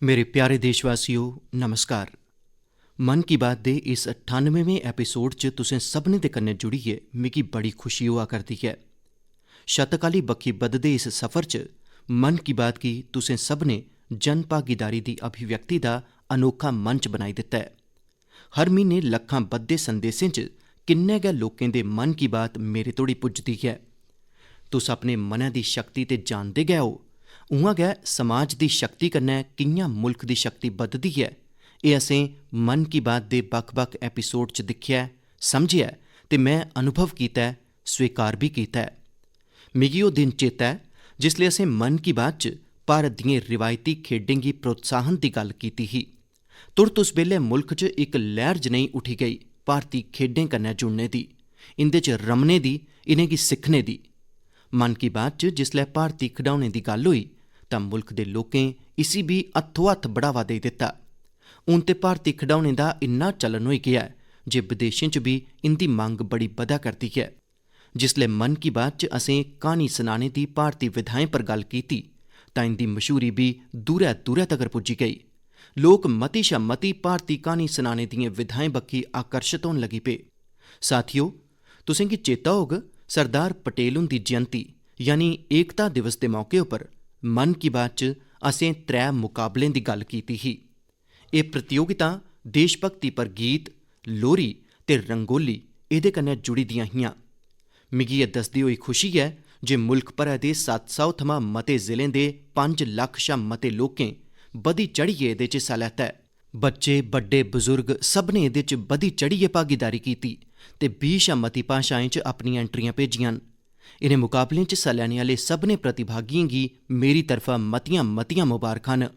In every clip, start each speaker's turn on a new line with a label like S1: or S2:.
S1: मेरे प्यारे देशवासियों नमस्कार। मन की बात दे इस 98वें एपीसोड च तुसें सभनें दे कन्नै जुड़ियै मिगी बड़ी खुशी होआ करदी है। शतकाली बक्खी बधदे इस सफ़र च मन की बात गी तुसें सभनें जन भागीदारी दी अभिव्यक्ति दा अनोखा मंच बनाई दित्ता है। हर म्हीने लक्खां बद्धे संदेशें च किन्ने गै लोकें दे मन की बात मेरे तोड़ी पुजदी है। तुस अपने मनै दी शक्ति ते जानदे गै हो, उआं गै समाज दी शक्ति कन्नै कि'यां मुल्क दी शक्ति बधदी है, एह् असें मन की बात दे बक्ख-बक्ख एपीसोड च दिक्खेआ, समझेआ ते मैं अनुभव कीता है, स्वीकार भी कीता है। मिगी ओह् दिन चेता है जिसलै असें मन की बात च भारत दियें रिवायती खेड्डें गी प्रोत्साहन दी गल्ल कीती ही। तुरत उस बेल्लै मुल्ख च इक लैह्र जनेही उठी गई भारती खेड्डें कन्नै जुड़ने दी, इंदे च रमने दी, इनेंगी सिक्खने दी। मन की बात च जिसलै भारती खिडौनें दी गल्ल होई तां मुल्ख दे लोकें इसी भी हत्थों हत्थ बढ़ावा देई दित्ता। हून ते भारती खिडौनें दा इन्ना चलन होई गेआ ऐ जे विदेशें च भी इंदी मंग बड़ी बधा करदी है। जिसलै मन की बात च असें क्हानी सनाने दी भारती विधाएं पर गल्ल कीती तां इंदी मशहूरी भी दूरै दूरै तगर पुज्जी गई। लोक मती शा मती भारती क्हानी सनाने दियें विधाएं बक्खी आकर्शत होन लगी पे। साथियो, तुसेंगी चेता होग सरदार पटेल हुंदी जयंती यानी एकता दिवस दे मौके उप्पर मन की बात च असें 3 मुकाबलें दी गल्ल कीती ही। एह् प्रतियोगितां देशभक्ति पर गीत, लोरी ते रंगोली एह्दे कन्नै जुड़ी दियां हियां। मिगी एह् दसदे होई खुशी ऐ जे मुल्ख भरै दे 700 थमां मते जिलें दे 5 लक्ख शा मते लोकें बधी चढ़ियै एह्दे च हिस्सा लैता है। बच्चे, बड्डे, बजुर्ग सभनें एह्दे च बधी चढ़ियै भागीदारी कीती ते 20 शा मती भाशाएं च अपनियां एंट्रियां भेजियां न। इनें मुकाबलें च हिस्सा लैने आह्ले सभनें प्रतिभागिएं गी मेरी तरफा मतियां मतियां मुबारखां न।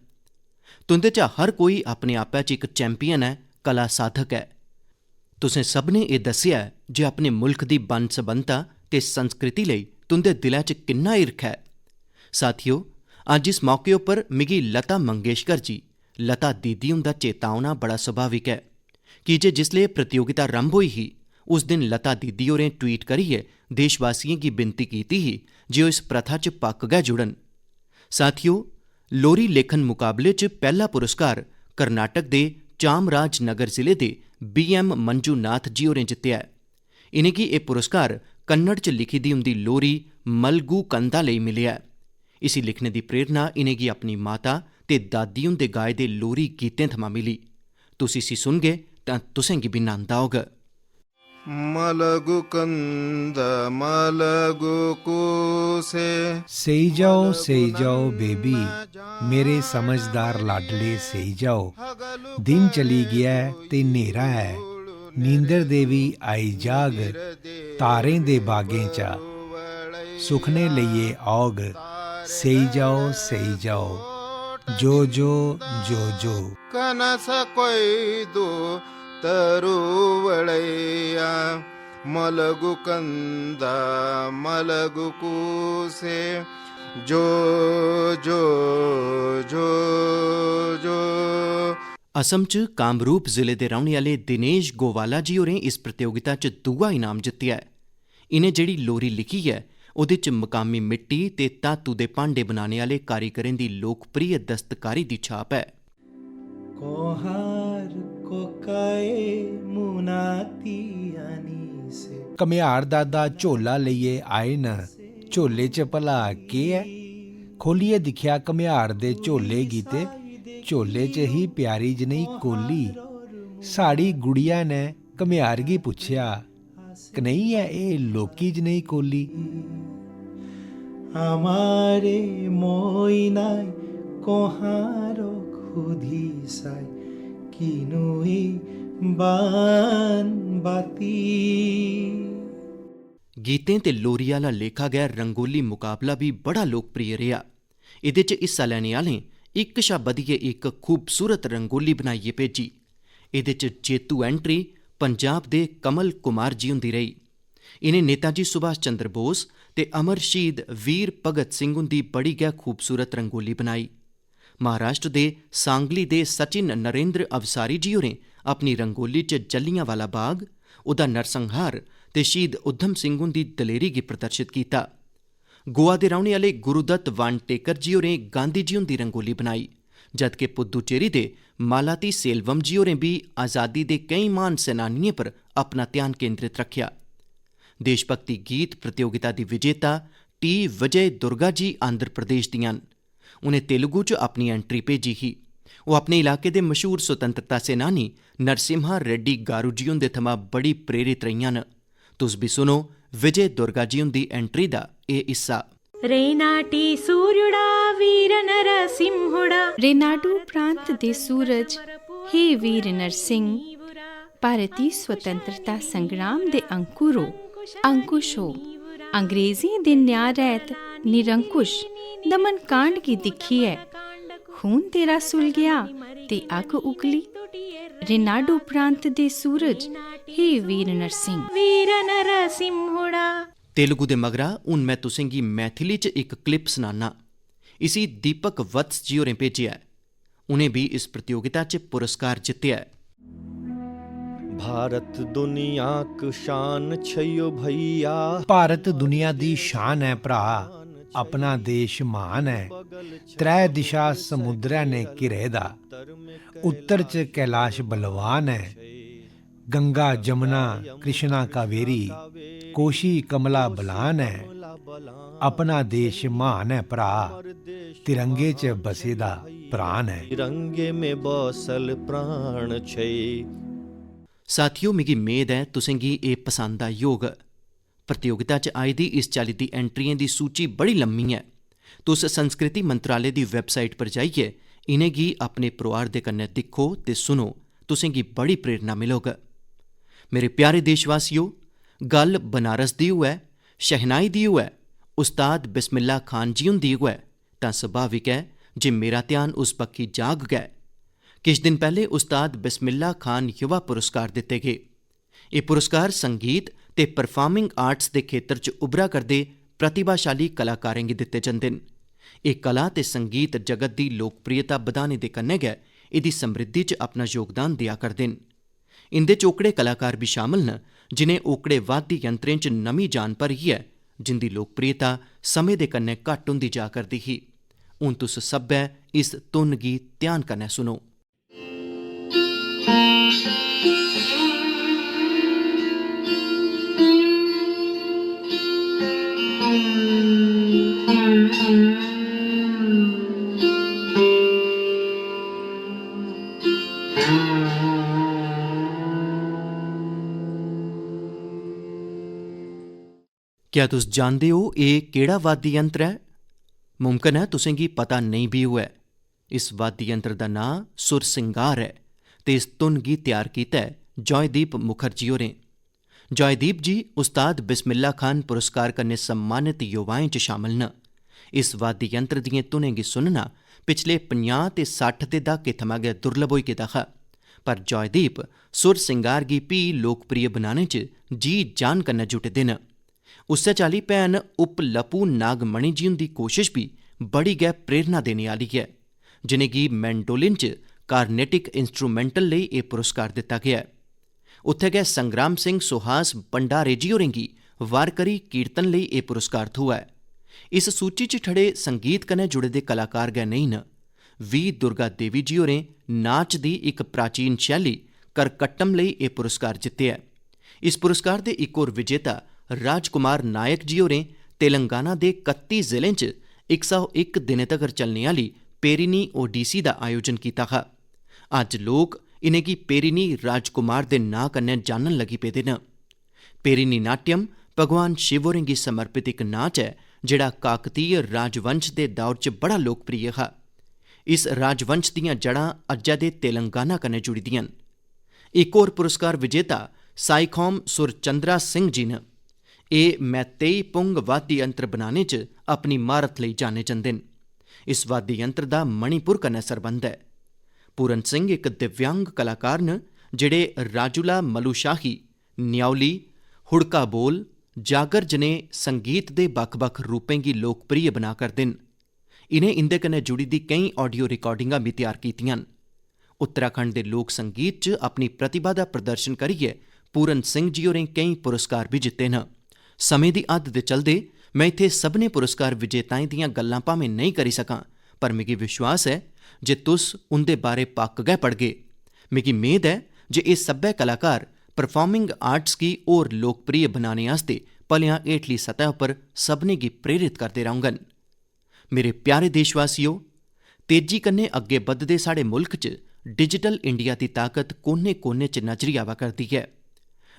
S1: तुंदे चा हर कोई अपने आपै च इक चैंपियन है, कला साधक है। तुसें सभनें एह् दस्सेआ ऐ जे अपने मुल्ख दी बन्न-सबन्नता ते संस्कृति लेई तुंदे दिलै च किन्ना हिरख है। साथियो, अज्ज इस मौके उप्पर मिगी लता मंगेशकर जी, लता दीदी हुंदा चेता औना बड़ा सुभाविक है, की जे जिसलै प्रतियोगिता रंभ होई ही उस दिन लता दीदी होरें ट्वीट करियै देशवासियें गी विनती कीती ही जे ओह् इस प्रथा च पक्क गै जुड़न। साथियो, लोरी लेखन मुकाबले च पैह्ला पुरस्कार कर्नाटक दे चामराजनगर जिले दे BM मंजूनाथ जी होरें जित्तेआ ऐ। इनेंगी एह् पुरस्कार कन्नड़ च लिखी दी उंदी लोरी मलगू कंदा लेई मिलेआ ऐ। इसी लिखने दी प्रेरणा इनेंगी अपनी माता ते दादी हुंदे गाए दे लोरी गीतें थमां मिली। तुस इसी सुनगे तां तुसें गी बी नंद औग।
S2: मलगु कंद मलगु कूसे
S3: सही जाओ बेबी, मेरे समझदार लाडले सही जाओ। दिन चली गया ते नेरा है, नींदर दे भी आई जाग। तारें दे बागें चा सुखने लइये औग। सही जाओ जो जो जो जो
S2: कनस कोई दो तरुवड़ैया मलगु कंदा मलगु कूसे जो जो जो जो।
S1: असम च कामरूप जिले दे रौह्ने आह्ले दिनेश गोवाला जी होरें इस प्रतियोगिता च दूआ इनाम जित्तेआ ऐ। इनें जेह्ड़ी लोरी लिखी ऐ ओह्दे च मकामी मिट्टी ते धातु दे भांडे बनाने आह्ले कारीगरें दी लोकप्रिय दस्तकारी दी छाप है।
S3: कम्यार दादा झोला लेइयै आए न, झोले च भला केह् ऐ? खोलियै दिक्खेआ कम्यार दे झोले गी ते झोले च ही प्यारी जनेही कोली। साड़ी गुड़िया ने कम्यार गी पुच्छेआ, कनेही ऐ एह् लोकी जनेही कोली?
S4: আমারে মইনাই কহারো খুধি সাই কিনুই বান বাতি।
S1: गीतें ते लोरी आह्ला लेखा गै रंगोली मुकाबला भी बड़ा लोकप्रिय रेहा। एह्दे च हिस्सा लैने आह्लें इक शा बधियै इक खूबसूरत रंगोली बनाइयै भेजी। एह्दे च जेतू एंट्री पंजाब दे कमल कुमार जी हुंदी रेही। इनें नेताजी सुभाष चंद्र बोस ते अमर शहीद वीर भगत सिंह हुंदी बड़ी गै खूबसूरत रंगोली बनाई। महाराष्ट्र दे सांगली दे सचिन नरेंद्र अवसारी जी होरें अपनी रंगोली च जलियांवाला बाग, ओह्दा नरसंहार ते शहीद उधम सिंह हुंदी दलेरी गी प्रदर्शित कीता। गोवा दे रौह्ने आह्ले गुरुदत्त वानटेकर जी होरें गांधी जी हुंदी रंगोली बनाई जबकि पुद्दुचेरी दे मालाती सेल्वम जी होरें भी आज़ादी दे कई महान सैनानियें पर अपना ध्यान केंद्रित रखिया। देशभक्ति गीत प्रतियोगिता दी विजेता टी विजय दुर्गा जी आंध्र प्रदेश दियां न। उनें तेलुगु च अपनी एंट्री भेजी ही। वो अपने इलाके दे मशहूर स्वतंत्रता सेनानी नरसिम्हा रेड्डी गारू जी हुंदे थमां बड़ी प्रेरित रहियां न। तुस भी सुनो विजय दुर्गा जी हुंदी एंट्री दा एह हिस्सा।
S5: रेनाटी सूर्युड़ा वीर नरसिंहुड़ा।
S6: रेनाडू प्रांत दे सूरज हे वीर नरसिंह, भारती स्वतंत्रता संग्राम दे अंकुरो अंकुश हो। अंग्रेजी दे न्याय रैत निरंकुश दमन कांड की दिक्खियै खून तेरा सुल गया ते अग उगली। रेनाडू प्रांत दे सूरज हे वीर नरसिंह।
S5: वीर नरसिंहुड़ा।
S1: तेलुगु दे मगरा हुण मैं तुसें गी मैथिली च इक क्लिप सनाना। इसी दीपक वत्स जी होरें भेजेआ ऐ। उनें भी इस प्रतियोगिता च पुरस्कार जित्तेआ ऐ।
S4: भारत दुनिया क शान छयो भैया।
S3: ਭਾਰਤ ਦੁਨੀਆ ਦੀ ਸ਼ਾਨ ਹੈ ਭਰਾ, ਆਪਣਾ ਦੇਸ਼ ਮਹਾਨ ਹੈ। ਤ੍ਰੈ ਦਿਸ਼ਾ ਸਮੁੰਦਰਾਂ ਨੇ ਘਿਰੇ ਦਾ, ਉੱਤਰ ਚ ਕੈਲਾਸ਼ ਬਲਵਾਨ ਹੈ। ਗੰਗਾ ਜਮਨਾ ਕ੍ਰਿਸ਼ਨਾ ਕਾਵੇਰੀ, ਕੋਸ਼ੀ ਕਮਲਾ ਬਲਾਨ ਹੈ। ਆਪਣਾ ਦੇਸ਼ ਮਹਾਨ ਹੈ ਭਰਾ, ਤਿਰੰਗੇ ਚ ਬਸੇ ਦਾ ਪ੍ਰਾਨ ਹੈ।
S4: तिरंगे में बसल प्राण छै।
S1: साथियों, मिगी मेद है तुसें गी एह पसंद आई होग। प्रतियोगिता च आई दी इस चाल्ली दी एंट्रियें दी सूची बड़ी लम्मी है। तुस संस्कृति मंत्रालय दी वैबसाइट पर जाइयै इनेंगी अपने परोआर दे कन्नै दिक्खो ते सुनो, तुसें गी बड़ी प्रेरणा मिलोग। मेरे प्यारे देशवासियों, गल बनारस दी होऐ, शहनाई दी होऐ, उस्ताद बिस्मिल्ला खान जी हुंदी होऐ, तां सुभाविक है जे मेरा ध्यान उस बक्खी जाग गया। किश दिन पहले उस्ताद बिस्मिल्ला खान युवा पुरस्कार दिते गए। ये पुरस्कार संगीत ते परफॉर्मिंग आर्ट्स के खेतर च उभरा करदे प्रतिभाशाली कलाकारें गी दिते जंदे न। एह कला ते संगीत जगत दी लोकप्रियता बधाने दे कन्नै गै इहदी समृद्धि च अपना योगदान दिया करदे न। इंदे च ओकड़े कलाकार भी शामिल न जिनें ओकड़े वाद्य यंत्रें च नमीं जान भरी है, जिंदी लोकप्रियता समय दे कन्नै घट्ट हुंदी जा करदी ही। हुण तुस सब्बै इस धुन गी ध्यान कन्नै सुनो। क्या तुस जानदे हो एह केड़ा वाद्य यंत्र है? मुमकन है तुसें गी पता नहीं भी होऐ। इस वाद्य यंत्र दा नां सुर सिंगार है ते इस धुन गी तैयार कीता है जॉयदीप मुखर्जी होरें। जॉयदीप जी उस्ताद बिस्मिल्ला खान पुरस्कार कन्नै सम्मानित युवाएं च शामिल न। इस वाद्य यंत्र दियें धुनें गी सुनना पिछले 50 ते 60 दे दहाके थमां गै दुर्लभ होई गेदा हा, पर जॉयदीप सुर सिंगार गी भी लोकप्रिय बनाने च जी जान कन्नै जुटे दे न। उस्सै चाल्ली भैन उपलपू नागमणि जी हुंदी कोशिश भी बड़ी गै प्रेरणा देने आह्ली है, जिनेंगी मैंडोलिन च कार्नेटिक इंस्ट्रूमेंटल लेई एह पुरस्कार दित्ता गेआ है। उत्थे गै संग्राम सिंह सुहास भंडारे जी होरें गी वारकरी कीर्तन लेई एह पुरस्कार थ्होआ है। इस सूची च ठड़े संगीत कन्नै जुड़े दे कलाकार गै नेईं न। वी दुर्गा देवी जी होरें नाच दी इक प्राचीन शैली करकट्टम लेई एह पुरस्कार जित्तेआ है। इस पुरस्कार दे इक होर विजेता राजकुमार नायक जी होरें तेलंगाना दे 31 जिलें च 101 दिनें तगर चलने आह्ली पेरिनी ओडीसी दा आयोजन कीता हा। अज्ज लोक इनेंगी पेरिनी राजकुमार दे नां कन्नै जानन लगी पेदे न। पेरिनी नाट्यम भगवान शिव होरें गी समर्पित इक नाच है जेड़ा काकतीय राजवंश दे दौर च बड़ा लोकप्रिय हा। इस राजवंश दियां जड़ां अज्जै दे तेलंगाना कन्नै जुड़ी दियां न। इक होर पुरस्कार विजेता साईखौम सुरचंद्रा सिंह जी न। एह मैतेई पुंग वाद्य यंत्र बनाने च अपनी महारत लेई जाने जंदे न। इस वाद्य यंत्र दा मणिपुर कन्नै सरबंध है। पूरन सिंह इक दिव्यांग कलाकार न जेड़े राजुला मलुशाही, न्यौली, हुड़का बोल, जागर जनेह् संगीत दे बक्ख-बक्ख रूपें गी लोकप्रिय बना करदे न। इनें इंदे कन्नै जुड़ी दी केईं ऑडियो रिकार्डिंगां भी तैयार कीतियां न। उत्तराखंड दे लोक संगीत च अपनी प्रतिभा दा प्रदर्शन करियै पूरन सिंह जी होरें केईं पुरस्कार भी जित्ते न। समय दी हद्द दे चलदे मैं इत्थे सभनें पुरस्कार विजेताएं दियां गल्लां भावें नहीं करी सकां, पर मिगी विश्वास है जे तुस उंदे बारे पक्क गै पढ़गे। मिगी मेद है जे एह् सब्भै कलाकार परफॉर्मिंग आर्ट्स गी होर लोकप्रिय बनाने आस्तै भलेआं हेठली सतह उप्पर सभनें गी प्रेरित करदे रौह्ङन। मेरे प्यारे देशवासियो, तेजी कन्नै अग्गे बधदे साढ़े मुल्क च डिजिटल इंडिया दी ताकत कोने कोने च नजरी आवा करदी है।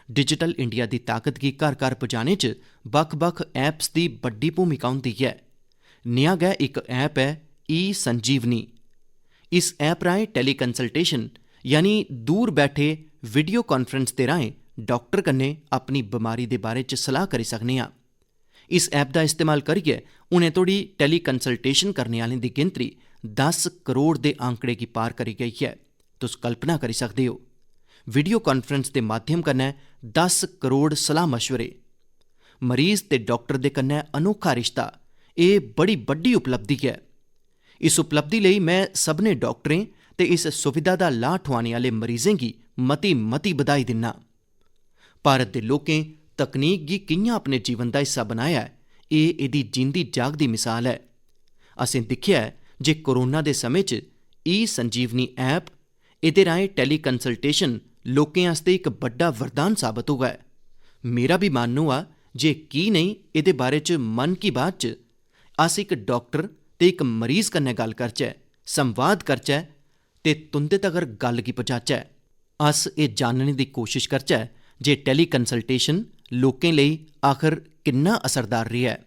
S1: डिजिटल इंडिया दी ताकत गी घर घर पजाने च बक्ख बक्ख ऐप्स दी बड्डी भूमिका होंदी है। नेहा गै इक ऐप है ई-संजीवनी। इस ऐप राहें टैली कंसल्टेशन यानी दूर बैठे वीडियो कांफ्रेंस दे राहें डॉक्टर कन्नै अपनी बमारी दे बारे च सलाह करी सकने आं। इस ऐप दा इस्तेमाल करियै हुणे तोड़ी टैली कंसल्टेशन करने आह्लें दी गिनतरी 10 करोड़ दे आंकड़े गी पार करी गई है। तुस कल्पना करी सकदे हो, वीडियो कांफ्रेंस दे माध्यम कन्नै 10 करोड़ सलाह मशवरे। मरीज ते डॉक्टर दे कन्नै अनोखा रिश्ता, एह् बड़ी बड्डी उपलब्धि है। इस उपलब्धि लेई मैं सभनें डॉक्टरें ते इस सुविधा दा लाह् ठुआने आह्ले मरीजें गी मती मती बधाई दिन्ना। भारत दे लोकें तकनीक गी कि'यां अपने जीवन दा हिस्सा बनाया ऐ, एह् एह्दी जींदी जागदी मिसाल है। असें दिक्खेआ ऐ जे कोरोना दे समें च ई-संजीवनी ऐप, एह्दे राहें टैली कंसल्टेशन लोकें आस्तै इक बड्डा वरदान साबत होआ है। मेरा भी मन होआ जे की नेईं एह्दे बारे च मन की बात च अस इक डॉक्टर ते इक मरीज कन्नै गल्ल करचै, संवाद करचै ते तुंदे तगर गल्ल गी पजाचै। अस एह् जानने दी कोशिश करचै जे टैली कंसल्टेशन लोकें लेई आखर किन्ना असरदार रेहा है।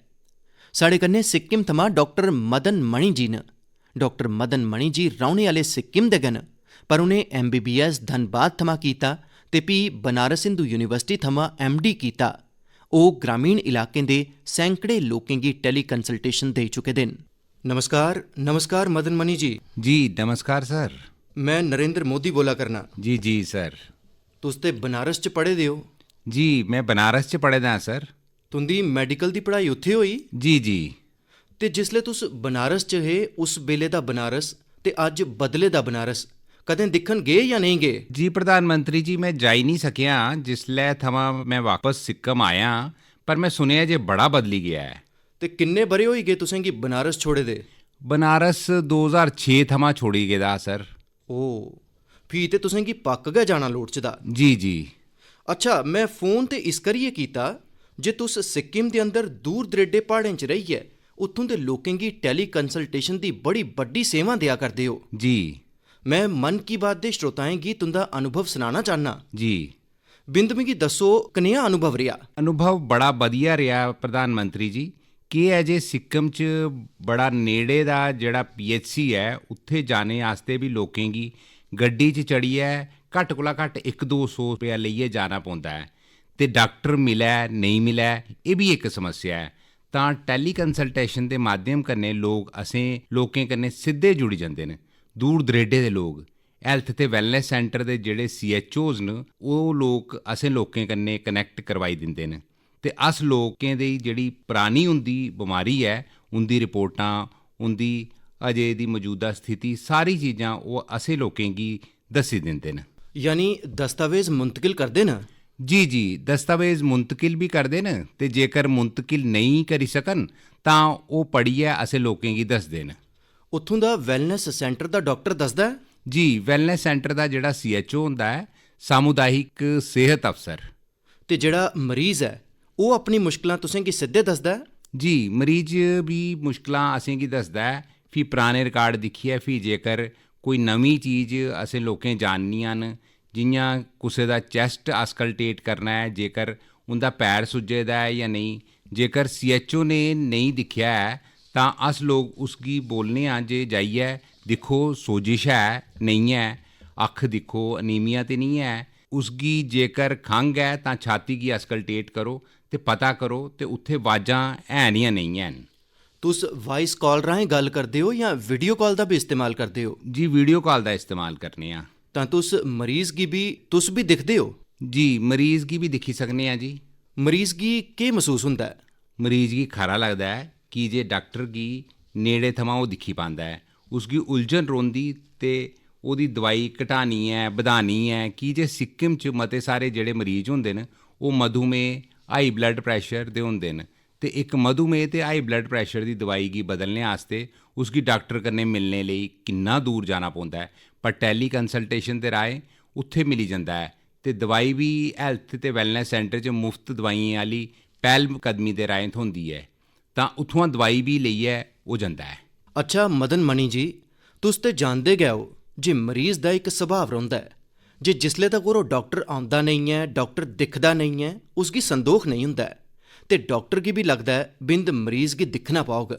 S1: साढ़े कन्नै सिक्किम थमां डॉक्टर मदन मणि जी न। डॉक्टर मदन मणि जी रौह्ने आह्ले सिक्किम दे गै न, पर उ'नें MBBS धनबाद थमां कीता ते भी बनारस हिंदू यूनिवर्सिटी थमां MD कीता। ओह् ग्रामीण इलाकें दे सैकड़े लोकें गी टैली कंसल्टेशन देई चुके दे न। नमस्कार नमस्कार मदन मणि जी।
S7: जी नमस्कार सर।
S1: मैं नरेंद्र मोदी बोला करना।
S7: जी जी सर।
S1: तुस ते बनारस च पढ़े दे हो।
S7: जी मैं बनारस च पढ़े दा सर।
S1: तुंदी मैडिकल दी पढ़ाई उत्थे होई?
S7: जी जी।
S1: ते जिसले तुस बनारस च हे उस बेले दा बनारस ते अज्ज बदले दा बनारस कदें दिक्खन गे या नहीं गे?
S7: जी प्रधानमंत्री जी, मैं जाई नहीं सकेआ जिसलै थमां मैं वापस सिक्किम आया, पर मैं सुनेआ जे बड़ा बदली गया है।
S1: ते किन्ने बरे होई गे तुसें गी बनारस छोड़े दे?
S7: बनारस 2006 थमां छोड़ी गेदा सर।
S1: ओह्, फ्ही ते तुसें गी पक्क गै जाना लोड़चदा।
S7: जी जी।
S1: अच्छा, मैं फोन ते इस करियै कीता जे तुस सिक्किम दे अंदर दूर दरेडे प्हाड़ें च रहियै उत्थूं दे लोकें गी टैली कंसल्टेशन दी बड़ी बड्डी सेवा देआ करदे हो।
S7: जी।
S1: मैं मन की बात दे श्रोताएं गी तुंदा अनुभव सनाना चाहना।
S7: जी।
S1: बिंद मिगी दस्सो कनेहा अनुभव रेहा?
S7: अनुभव बड़ा बधिया रेहा प्रधानमंत्री जी। केह् है जे सिक्किम च बड़ा नेड़े दा जेह्ड़ा PHC है, उत्थे जाने आस्ते भी लोकें गी गड्डी च चढ़ियै घट्ट कोला घट्ट 100-200 रुपया लेइयै जाना पौंदा है, ते डॉक्टर मिलै नेईं मिलै एह् भी इक समस्या है। तां टैली कंसल्टेशन दे माध्यम कन्नै लोग असें लोकें कन्नै सिद्धे जुड़ी जंदे न। दूर दरेडे दे लोग, हैल्थ ते वैलनेस सेंटर दे जेह्ड़े CHOs न, ओह् लोग असें लोकें कन्नै कनैक्ट करवाई दिंदे न, ते अस लोकें दी जेह्ड़ी परानी उंदी बमारी ऐ, उंदी रिपोर्टां, उंदी अजे दी मौजूदा स्थिति, सारी चीज़ां ओह् असें लोकें गी दस्सी दिंदे न।
S1: यानी दस्तावेज मुंतकिल करदे न?
S7: जी जी, दस्तावेज मुंतकिल भी करदे न, ते जेकर मुंतकिल नेईं करी सकन तां ओह् पढ़ियै असें लोकें गी दसदे न।
S1: उत्थूं दा वैलनेस सेंटर दा डॉक्टर दसदा है?
S7: जी, वैलनेस सेंटर दा जेह्ड़ा CHO होंदा है, सामुदायिक सेहत अफसर।
S1: ते जेह्ड़ा मरीज है ओह् अपनी मुश्कलां तुसें गी सिद्धे दसदा है?
S7: जी, मरीज भी मुश्कलां असें गी दसदा है। फ्ही पराने रिकार्ड दिक्खियै फ्ही जेकर कोई नमीं चीज़ असें लोकें जाननियां न, जियां कुसै दा चैस्ट आस्कलटेट करना है, जेकर उंदा पैर सुज्जे दा है या नेईं, जेकर CHO ने नेईं दिक्खेआ है तां अस लोग उसगी बोलने आं जे जाइयै दिक्खो सोजिश है नेईं है, अक्ख दिक्खो अनीमिया ते नहीं है, उसगी जेकर खंघ है तां छाती गी आस्कलटेट करो ते पता करो ते उत्थे वाजां हैन या नेईं हैन।
S1: तुस वाइस कॉल राहें गल्ल करदे हो या वीडियो कॉल दा भी इस्तेमाल करदे हो?
S7: जी, वीडियो कॉल दा इस्तेमाल करने आं।
S1: तां तुस मरीज गी भी तुस भी दिखदे हो?
S7: जी, मरीज गी भी दिक्खी सकने आं जी।
S1: मरीज गी केह् महसूस होंदा है?
S7: मरीज गी खरा लगदा है कि जे डॉक्टर गी नेड़े थमां ओह् दिक्खी पांदा है। उसगी उलझन रौंह्दी ते ओह्दी दवाई घटानी है बधानी है, कि जे सिक्किम च मते सारे जेह्ड़े मरीज होंदे न ओह् मधुमेह, हाई ब्लड प्रैशर दे होंदे न, ते इक मधुमेह ते हाई ब्लड प्रैशर दी दवाई गी बदलने आस्ते उसगी डॉक्टर कन्नै मिलने लेई किन्ना दूर जाना पौंदा है, पर टैली कंसल्टेशन दे राहें उत्थे मिली जंदा है ते दवाई भी हैल्थ ते वैलनैस सेंटर च मुफ्त दवाइयें आह्ली पैह्लकदमी दे राहें थ्होंदी है, तां उत्थुआं दवाई भी लेइयै ओह् जंदा है।
S1: अच्छा मदन मणि जी, तुस ते जानदे गै हो जे मरीज दा इक सुभाव रौंह्दा है, जे जिसले तक ओह् डॉक्टर आंदा नहीं है, डॉक्टर दिखदा नहीं है, उसगी संदोख नहीं हुंदा है ते डॉक्टर गी भी लगदा है बिंद मरीज गी दिक्खना पौग।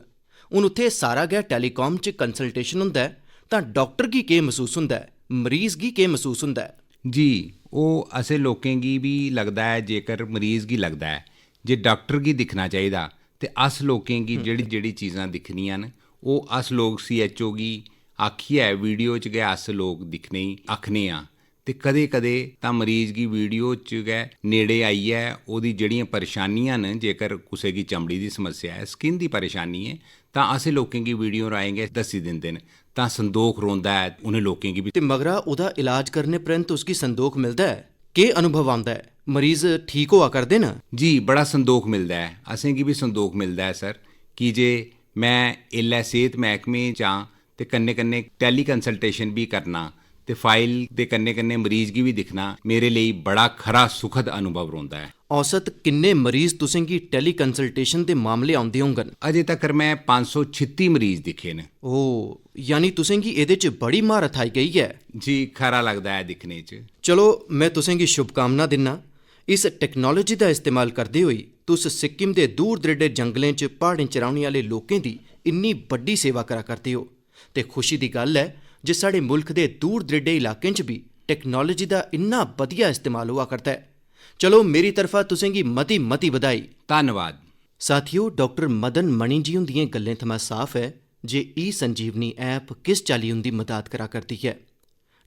S1: हून उत्थे सारा गै टैलीकॉम च कंसल्टेशन हुंदा है, तां डॉक्टर गी केह् महसूस हुंदा है, मरीज गी केह् महसूस हुंदा है?
S7: जी, ओह् असें लोकें गी भी लगदा है, जेकर मरीज गी लगदा है जे डॉक्टर गी दिक्खना चाहिदा ते अस लोकें गी जेह्ड़ी चीज़ां दिक्खनियां न ओह् अस लोग CHO गी आखियै वीडियो च गै अस लोग दिक्खने गी आखने आं ते कदें कदें तां मरीज गी वीडियो च गै नेड़े आइयै ओह्दी जेह्ड़ियां परेशानियां न, जेकर कुसै गी चमड़ी दी समस्या है, स्किन दी परेशानी है, तां असें लोकें गी वीडियो राहें गै दस्सी दिंदे न, तां संदोख रौंह्दा है उ'नें लोकें गी भी।
S1: ते मगरा ओह्दा इलाज करने परैंत उसगी संदोख मिलदा है, केह् अनुभव आंदा है, मरीज ठीक होआ करदे न?
S7: जी, बड़ा संदोख मिलदा है, असेंगी भी संदोख मिलदा है सर, कि जे मैं एल्लै सेहत मैह्कमे च आं ते कन्नै कन्नै टैली कंसल्टेशन भी करना ते फाइल दे कन्नै कन्नै मरीज गी भी दिक्खना मेरे लेई बड़ा खरा सुखद अनुभव रौंह्दा है।
S1: औसत किन्ने मरीज तुसें गी टैली कंसल्टेशन दे मामले आउंदे होङन?
S7: अजे तक्कर मैं 536 मरीज दिक्खे न।
S1: ओह्, यानी तुसें गी एह्दे च बड़ी म्हारत आई गेई है।
S7: जी, खरा लगदा है दिक्खने च।
S1: चलो, मैं तुसें गी शुभकामना दिन्ना। इस टैक्नोलॉजी दा इस्तेमाल करदे होई तुस सिक्किम दे दूर दरेडे जंगलें च प्हाड़ें च रौह्ने आह्ले लोकें दी इन्नी बड्डी सेवा करा करदे हो ते खुशी दी गल्ल है जे साढ़े मुल्ख दे दूर दरेडे इलाकें च भी टैक्नोलॉजी दा इन्ना बधिया इस्तेमाल होआ करदा है। चलो, मेरी तरफा तुसें गी मती मती बधाई।
S7: धन्नवाद।
S1: साथियो, डॉक्टर मदन मणि जी हुंदियें गल्लें थमां साफ है जे ई संजीवनी ऐप किस चाल्ली उंदी मदद करा करदी है।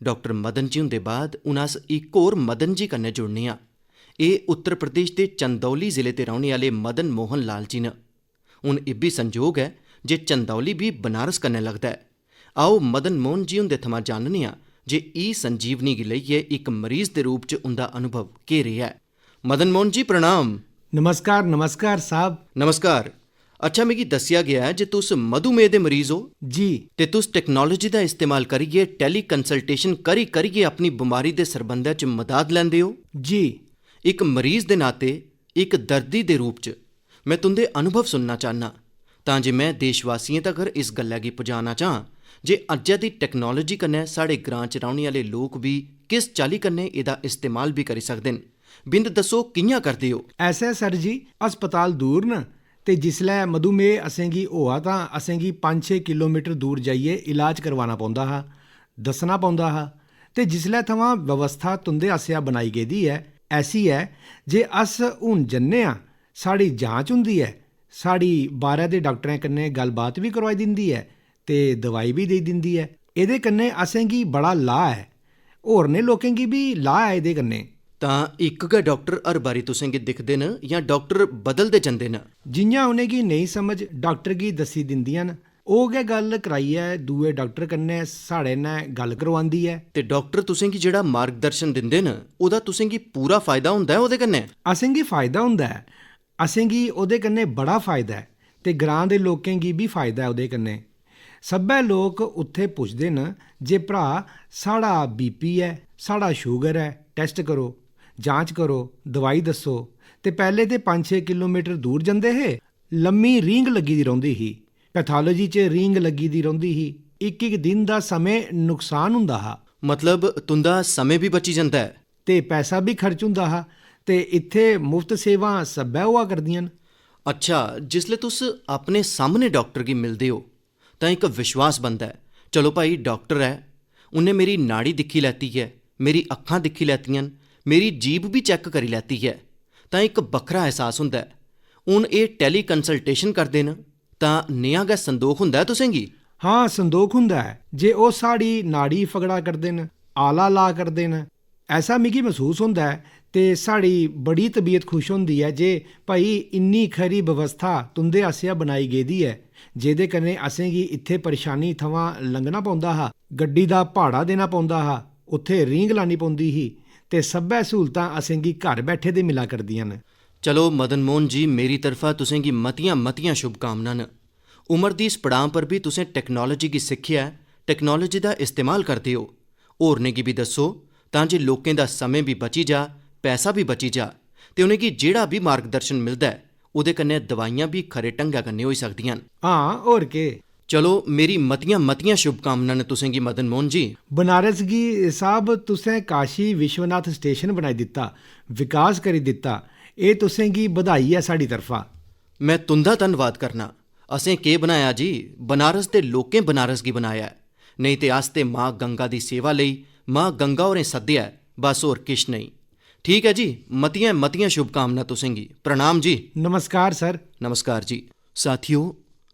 S1: डॉक्टर मदन जी हुंदे बाद हून अस इक होर मदन जी कन्नै जुड़ने आं। एह् उत्तर प्रदेश दे चंदौली जिले दे रौह्ने आह्ले मदन मोहन लाल जी न। हून इब्बी संजोग है जे चंदौली भी बनारस कन्नै लगदा है। आओ मदन मोहन जी हुंदे थमां जानने आं जे ई संजीवनी गी लेइयै इक मरीज दे रूप च उंदा अनुभव केह् रेहा है। मदन मोहन जी, प्रणाम।
S3: नमस्कार नमस्कार साहब।
S1: नमस्कार। अच्छा, मिगी दस्सेआ गेआ है जे तुस मधुमेह दे मरीज हो
S3: जी।
S1: ते तुस टैक्नोलॉजी दा इस्तेमाल करियै टैली कंसल्टेशन करियै अपनी बमारी दे सरबंधै च मदद लैंदे हो।
S3: जी।
S1: इक मरीज दे नाते, इक दर्दी दे रूप च मैं तुंदे अनुभव सुनना चाहना तां जे मैं देशवासियें तगर इस गल्लै गी पजाना चाहां जे अज्जै दी टैक्नोलॉजी कन्नै साढ़े ग्रां च रौह्ने आह्ले लोक भी किस चाल्ली कन्नै एह्दा इस्तेमाल भी करी सकदे न। बिंद दस्सो, कि'यां करदे हो?
S3: ऐसे सर जी, अस्पताल दूर न ते जिसलै मधुमेह असेंगी होआ तां असेंगी 5-6 किलोमीटर दूर जाइयै इलाज करवाना पौंदा हा, दस्सना पौंदा हा ते जिसलै थमां व्यवस्था तुंदे आसेआ बनाई गेदी ऐ ऐसी है जे अस हून जन्ने आं, साढ़ी जांच हुंदी ऐ, साढ़ी बाह्रै दे डाक्टरें कन्नै गल्लबात भी करवाई दिंदी ऐ ते दवाई भी देई दिंदी ऐ। एह्दे कन्नै असेंगी बड़ा लाह् है, होरनें लोकें गी भी लाह् है एह्दे कन्नै।
S1: तां इक गै डाक्टर हर बारी तुसें गी दिखदे न जां डाक्टर बदलदे जंदे न?
S3: जि'यां उ'नेंगी नेईं समझ डाक्टर गी दस्सी दिंदियां न, ओह् गै गल्ल कराइयै दूए डाक्टर कन्नै साढ़े नै गल्ल करवांदी ऐ।
S1: ते डाक्टर तुसें गी जेह्ड़ा मार्गदर्शन दिंदे न ओह्दा तुसें गी पूरा फायदा होंदा है ओह्दे कन्नै?
S3: असेंगी फायदा होंदा है, असेंगी ओह्दे कन्नै बड़ा फायदा है ते ग्रां दे लोकें गी भी फायदा है ओह्दे कन्नै। सब्भै लोक उत्थे पुछदे न जे भ्रा साढ़ा BP है, साढ़ा शुगर है, टैस्ट करो, जांच करो, दवाई दस्सो। ते पैह्ले ते 5-6 किलोमीटर दूर जंदे हे, लम्मी रींग लग्गी दी रौंह्दी ही, पैथोलॉजी च रींग लग्गी दी रौंह्दी ही, इक दिन दा समें नुकसान हुंदा हा।
S1: मतलब तुंदा समें भी बची जंदा है
S3: ते पैसा भी खर्च हुंदा हा ते इत्थे मुफ्त सेवां सब्भै होआ करदियां न।
S1: अच्छा, जिसले तुस अपने सामने डॉक्टर गी मिलदे हो तां इक विश्वास बनदा है, चलो भाई डॉक्टर है, उन्नै मेरी नाड़ी दिक्खी लैती है, मेरी अक्खां दिक्खी लैतियां न, मेरी जीभ भी चैक करी लैती है, तां इक बक्खरा एहसास हुंदा है। हून एह् टैली कंसल्टेशन करदे न तां नेहा गै संदोख हुंदा है तुसें गी?
S3: हाँ, संदोख हुंदा है जे ओह् साढ़ी नाड़ी फगड़ा करदे न, आला ला करदे न, ऐसा मिगी महसूस हुंदा है ते साढ़ी बड़ी तबीयत खुश होंदी है जे भाई इन्नी खरी व्यवस्था तुंदे आसेआ बनाई गेदी है जेह्दे कन्नै असेंगी इत्थे परेशानी थमां लंघना पौंदा हा, गड्डी दा भाड़ा देना पौंदा हा, उत्थे रींग लानी पौंदी ही ते सब्भै स्हूलतां असेंगी घर बैठे दे मिला करदियां न।
S1: चलो मदन मोहन जी, मेरी तरफा तुसें गी मतियां मतियां शुभकामनां न। उमर दी इस पड़ां पर भी तुसें टैक्नोलॉजी गी सिक्खेआ ऐ, टैक्नोलॉजी दा इस्तेमाल करदे हो। होरनें गी बी दस्सो तां जे लोकें दा समें भी बची जा, पैसा भी बची जा, ते उनेंगी जेह्ड़ा भी मार्गदर्शन मिलदा ऐ ओह्दे कन्नै दवाइयां भी खरे ढंगै कन्नै होई सकदियां न।
S3: हां होर केह्।
S1: चलो मेरी मतियां मतियां शुभकामनां न तुसें गी मदन मोहन जी।
S3: बनारस गी साहब तुसें काशी विश्वनाथ स्टेशन बनाई दित्ता, विकास करी दित्ता, एह् तुसें गी बधाई ऐ साढ़ी तरफा।
S1: मैं तुंदा धन्नवाद करना। असें केह् बनाया जी, बनारस दे लोकें बनारस गी बनाया ऐ। नेईं ते अस ते मां गंगा दी सेवा लेई मां गंगा होरें सद्देआ ऐ, बस होर किश नेईं। ठीक है जी, मतियां मतियां शुभकामनां तुसें गी। प्रणाम जी।
S3: नमस्कार सर।
S1: नमस्कार जी। साथियो,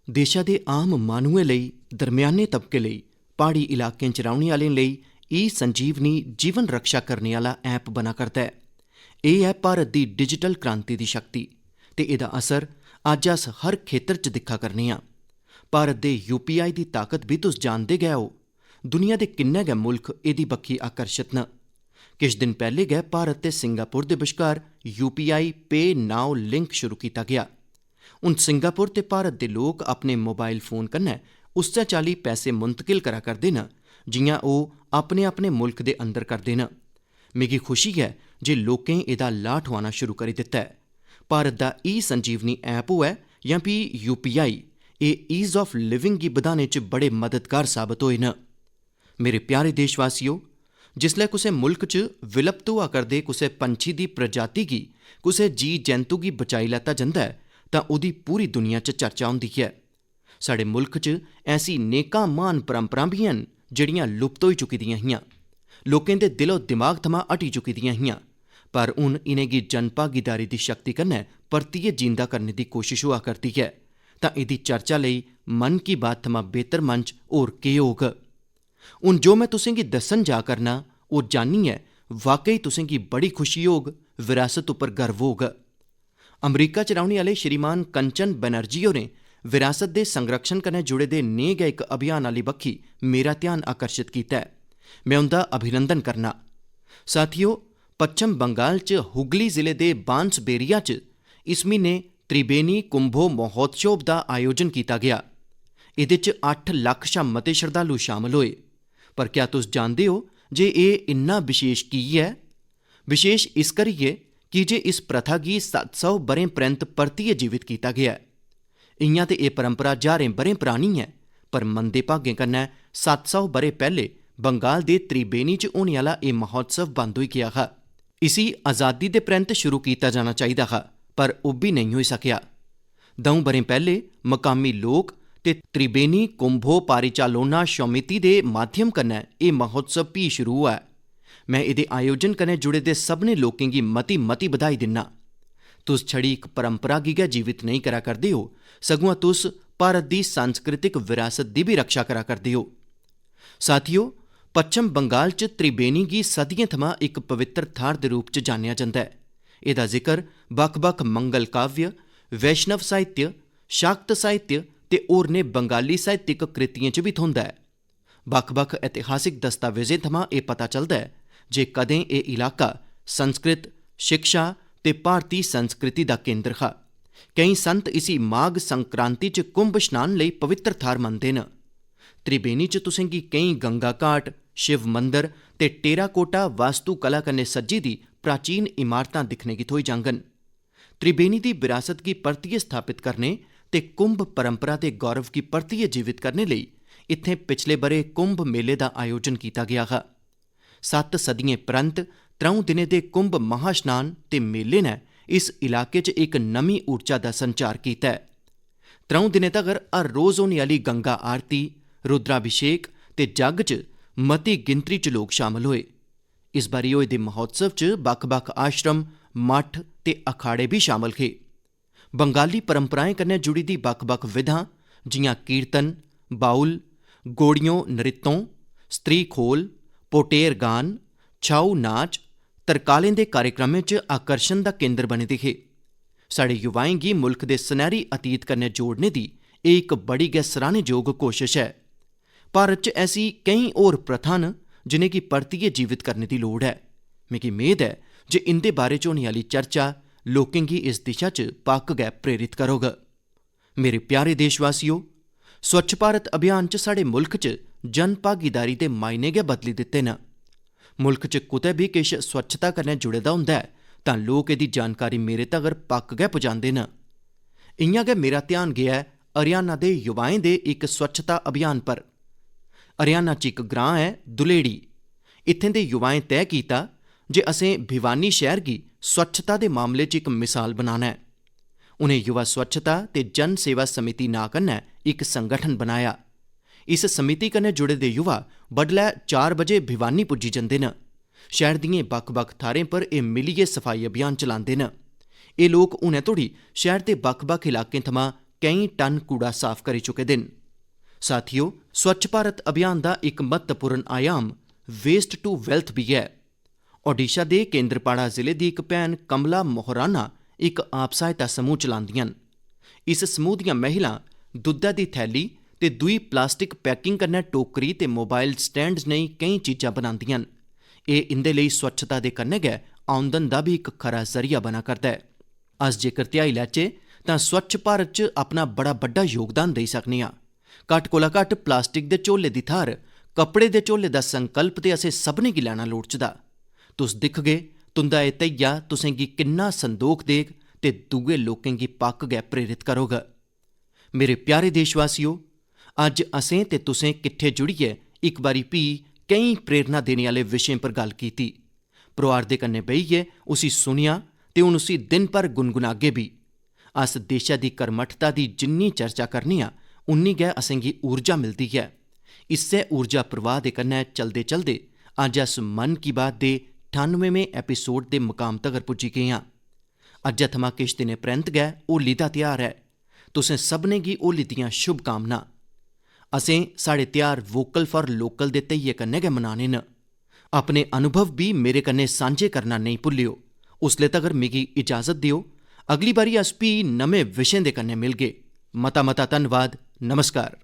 S1: देशा दे आम माह्नुएं लेई, दरम्याने तबके लेई, प्हाड़ी इलाकें च रौह्ने आह्लें लेई ई संजीवनी जीवन रक्षा करने आह्ला ऐप बना करदा ऐ। एह् ऐ भारत दी डिजिटल क्रांति दी शक्ति, ते एह्दा असर अज्ज अस हर खेतर च दिक्खा करने आं। भारत दे UPI दी ताकत भी तुस जानदे गै हो। दुनिया दे किन्ने गै मुल्ख एह्दी बक्खी आकर्शत न। किश दिन पैह्ले गै भारत ते सिंगापुर दे बश्कार UPI पे नाउ लिंक शुरू कीता गया। हून सिंगापुर ते भारत दे लोक अपने मोबाइल फोन कन्नै उस्सै चाल्ली पैसे मुंतकिल करा करदे न जि'यां ओह् अपने अपने मुल्ख दे अंदर करदे न। मिगी खुशी ऐ जे लोकें एह्दा लाह् ठोआना शुरू करी दित्ता ऐ। भारत दा ई संजीवनी ऐप होऐ जां फ्ही UPI, एह् ईज ऑफ लिविंग गी बधाने च बड़े मददगार साबत होए न। मेरे प्यारे देशवासियो, जिसलै कुसै मुल्क च विलुप्त होआ करदे कुसै पंछी दी प्रजाति गी, कुसै जी जैंतु गी बचाई लैता जंदा ऐ तां ओह्दी पूरी दुनिया च चर्चा होंदी ऐ। साढ़े मुल्क च ऐसी नेकां महान परंपरां बी हैन जेह्ड़ियां लुप्त होई चुकी दियां हियां, लोकें दे दिलो दिमाग थमां हटी चुकी दियां हियां, पर हून इनेंगी जनभागीदारी दी शक्ति कन्नै परतियै जींदा करने दी कोशिश होआ करदी ऐ। तां एह्दी चर्चा लेई मन की बात थमां बेहतर मंच होर केह् होग। हून जो मैं तुसें गी दस्सन जा करना ओह् जानियै वाकई तुसें गी बड़ी खुशी होग, विरासत उप्पर गर्व होग। अमरीका च रौह्ने आह्ले श्रीमान कंचन बनर्जी होरें विरासत दे संरक्षण कन्नै जुड़े दे नेह् गै इक अभियान आह्ली बक्खी मेरा ध्यान आकर्शित कीता ऐ। मैं उंदा अभिनंदन करना। साथियो, पच्छम बंगाल च हुगली जिले दे बांसबेरिया च इस म्हीने त्रिबेनी कुंभो महोत्सव दा आयोजन कीता गया। एह्दे च 8 लक्ख शा मते श्रद्धालु शामल होए। पर क्या तुस जानदे हो जे एह् इन्ना विशेष की ऐ? विशेष इस करियै की जे इस प्रथा गी 700 ब'रें परैंत परतियै जीवित कीता गेआ ऐ। इयां ते एह् परंपरा ज्हारें ब'रें परानी ऐ, पर मंदे भागें कन्नै 700 ब'रे पैह्ले बंगाल दे त्रिबेनी च होने आह्ला एह् महोत्सव बंद होई गेआ हा। इसी आज़ादी दे परैंत शुरू कीता जाना चाहिदा हा, पर ओह् बी नेईं होई सकेआ। 2 ब'रें पैह्ले मकामी लोक ते त्रिबेनी कुंभो पारिचालोना समिति दे माध्यम कन्नै एह् महोत्सव भी शुरू होआ ऐ। मैं एह्दे आयोजन कन्नै जुड़े दे सभनें लोकें गी मती मती बधाई दिन्ना। तुस छड़ी इक परंपरा गी गै जीवित नेईं करा करदे हो, सगुआं तुस भारत दी सांस्कृतिक विरासत दी भी रक्षा करा करदे हो। साथियो, पच्छम बंगाल च त्रिबेनी गी सदियें थमां इक पवित्र थाह्र दे रूप च जानेआ जंदा ऐ। एह्दा जिक्र बक्ख-बक्ख मंगल काव्य, वैष्णव साहित्य, शाक्त साहित्य ते होरनें बंगाली साहित्यिक कृतियें च बी थ्होंदा ऐ। बक्ख-बक्ख ऐतिहासिक दस्तावेजें थमां एह् पता चलदा ऐ जे कदें एह् इलाका संस्कृत, शिक्षा ते भारती संस्कृति दा केंद्र हा। केईं संत इसी माघ संक्रांति च कुंभ स्नान लेई पवित्र थाह्र मनदे न। त्रिबेनी च तुसें गी केईं गंगा घाट, शिव मंदर ते टेराकोटा वास्तुकला कन्नै सज्जी दी प्राचीन इमारतां दिक्खने गी थ्होई जाङन। त्रिबेनी दी विरासत गी परतियै स्थापित करने ते कुंभ परंपरा दे गौरव गी परतियै जीवित करने लेई इत्थें पिछले ब'रे कुंभ मेले दा आयोजन कीता गेआ हा। 7 सदियें परैंत 3 दिनें दे कुंभ महाश्नान ते मेले ने इस इलाके च इक नमीं ऊर्जा दा संचार कीता है। 3 दिनें तगर हर रोज़ होने आह्ली गंगा आरती, रुद्राभिषेक ते जग च मती गिनतरी च लोक शामल होए। इस बारी होए दे महोत्सव च बक्ख-बक्ख आश्रम, मठ ते अखाड़े भी शामल हे। बंगाली परंपराएं कन्नै जुड़ी दी बक्ख-बक्ख विधां जि'यां कीर्तन, बाउल, गोड़ियों नृत्तों, स्त्री खोल, पोटेर गान, छाऊ नाच, तरकालें दे कार्यक्रमें च आकर्षण दा केंद्र बने दे हे। साढ़े युवाएं गी मुल्ख दे सनैह्री अतीत कन्नै जोड़ने दी एह् इक बड़ी गै सराह्नेजोग कोशश है। भारत च ऐसी केईं होर प्रथां न जिनेंगी परतियै जीवित करने दी लोड़ है। मिगी मेद ऐ जे इंदे बारे च होने आह्ली चर्चा लोकें गी इस दिशा च पक्क गै प्रेरित करोग। मेरे प्यारे देशवासियो, स्वच्छ भारत अभियान च साढ़े मुल्क च जन भागीदारी दे मायने गै बदली दित्ते न। मुल्क च कुतै भी किश स्वच्छता कन्नै जुड़े दा होंदा ऐ तां लोक एह्दी जानकारी मेरे तगर पक्क गै पुजांदे न। इयां गै मेरा ध्यान गेआ ऐ हरियाणा दे युवाएं दे इक स्वच्छता अभियान पर। हरियाणा च इक ग्रां है दुलेड़ी। इत्थें दे युवाएं तय कीता जे असें भिवानी शहर गी स्वच्छता दे मामले च इक मिसाल बनाना ऐ। उनें युवा स्वच्छता ते जन सेवा समिति नां कन्नै इक संगठन बनाया। इस समिति कन्नै जुड़े दे युवा बडलै 4 बजे भिवानी पुज्जी जंदे न। शहर दियें बक्ख-बक्ख थाह्रें पर एह् मिलियै सफाई अभियान चलांदे न। एह् लोक हुनै तोड़ी शहर दे बक्ख-बक्ख इलाकें थमां केईं टन कूड़ा साफ करी चुके दे न। साथियो, स्वच्छ भारत अभियान दा इक महत्वपूर्ण आयाम वेस्ट टू वेल्थ भी है। ओडिशा दे केंद्रपाड़ा जिले दी इक भैन कमला मोहराना इक आप सहायता समूह चलांदियां न। इस समूह दियां महिलां दुद्धै दी थैली ते दूई प्लास्टिक पैकिंग कन्नै टोकरी ते मोबाइल स्टैंड नेही केईं चीजां बनांदियां न। एह् इंदे लेई स्वच्छता दे कन्नै गै आमदन दा भी इक खरा जरिया बना करदा है। अस जेकर ध्याई लैचे तां स्वच्छ भारत च अपना बड़ा बड्डा योगदान देई सकने आं। घट्ट कोला घट्ट प्लास्टिक दे झोले दी थाह्र कपड़े दे झोले दा संकल्प ते असें सभनें गी लैना लोड़चदा। तुस दिखगे तुंदा एह् धैया तुसें गी किन्ना संदोख देग ते दूए लोकें गी पक्क गै प्रेरित करोग। मेरे प्यारे देशवासियो, अज्ज असें ते तुसें किट्ठे जुड़ियै इक बारी फ्ही केईं प्रेरणा देने आह्ले विशें पर गल्ल कीती। परोआर दे कन्नै बेहियै उसी सुनेआ ते हून उसी दिन भर गुनगुनागे बी। अस देशै दी कर्मठता दी जिन्नी चर्चा करने आं उन्नी गै असेंगी ऊर्जा मिलदी ऐ। इस्सै ऊर्जा प्रवाह दे कन्नै चलदे चलदे अज्ज अस मन की बात दे 98वें एपिसोड दे मुकाम तगर पुज्जी गे आं। अज्जै थमां किश दिनें परैंत गै होली दा ध्यार ऐ। तुसें सभनें गी होली दियां शुभकामनां। असें साढ़े ध्यार वोकल फॉर लोकल दे धैये कन्नै गै मनाने न। अपने अनुभव भी मेरे कन्नै सांझे करना नेईं भुल्लेओ। उसले तगर मिगी इजाजत दिओ। अगली बारी अस भी नमें विशें दे कन्नै मिलगे। मता मता धन्नवाद। नमस्कार।